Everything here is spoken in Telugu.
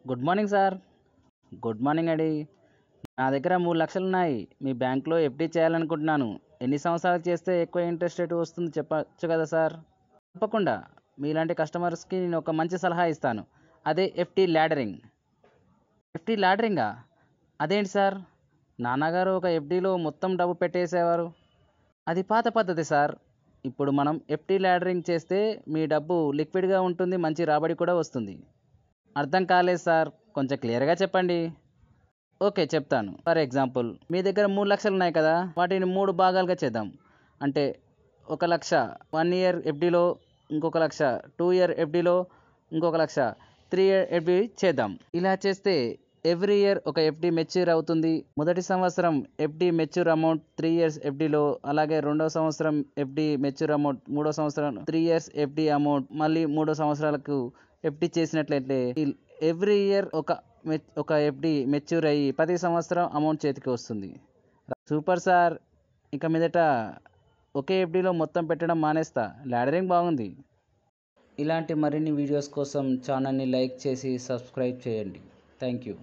Good morning sir. Good morning అండి. నా దగ్గర 3,00,000 ఉన్నాయి. మీ బ్యాంక్‌లో ఎఫ్‌డి చేయాలనుకుంటున్నాను. ఎన్ని సంవత్సరాలు చేస్తే ఎక్కువ ఇంట్రెస్ట్ రేట్ వస్తుంది చెప్పచ్చు కదా సార్? తప్పకుండా. మీలాంటి కస్టమర్స్‌కి నేను ఒక మంచి సలహా ఇస్తాను. అదే ఎఫ్‌డి లాడరింగ్. ఎఫ్‌డి లాడరింగా? అదేంటి సార్? నాన్నగారు ఒక ఎఫ్‌డిలో మొత్తం డబ్బు పెట్టేసేవారు. అది పాత పద్ధతి సార్. ఇప్పుడు మనం ఎఫ్‌డి లాడరింగ్ చేస్తే మీ డబ్బు లిక్విడ్‌గా ఉంటుంది. మంచి రాబడి కూడా వస్తుంది. అర్థం కాలేదు సార్. కొంచెం క్లియర్‌గా చెప్పండి. ఓకే, చెప్తాను. ఫర్ ఎగ్జాంపుల్ మీ దగ్గర 3,00,000 ఉన్నాయి కదా! వాటిని 3 భాగాలుగా చేద్దాం. అంటే 1,00,000 1 ఇయర్ ఎఫ్‌డిలో, ఇంకొక 1,00,000 2 ఇయర్ ఎఫ్‌డిలో, ఇంకొక 1,00,000 3 ఇయర్ ఎఫ్‌డి చేద్దాం. ఇలా చేస్తే ఎవ్రీ ఇయర్ ఒక ఎఫ్‌డి మెచ్యూర్ అవుతుంది. మొదటి సంవత్సరం ఎఫ్‌డి మెచ్యూర్ అమౌంట్ 3 ఇయర్స్ ఎఫ్‌డిలో, అలాగే రెండో సంవత్సరం ఎఫ్‌డి మెచ్యూర్ అమౌంట్, మూడో సంవత్సరం 3 ఇయర్స్ ఎఫ్‌డి అమౌంట్, మళ్ళీ మూడో సంవత్సరాలకు ఎఫ్‌డి చేసినట్లయితే ఎవ్రీ ఇయర్ ఒక ఎఫ్‌డి మెచ్యూర్ అయ్యి 10 సంవత్సరం అమౌంట్ చేతికి వస్తుంది. Super sir. ఇక మీదట ఒకే ఎఫ్‌డిలో మొత్తం పెట్టడం మానేస్తా. లాడరింగ్ బాగుంది. ఇలాంటి మరిన్ని వీడియోస్ కోసం ఛానల్ని లైక్ చేసి సబ్స్క్రైబ్ చేయండి. Thank you.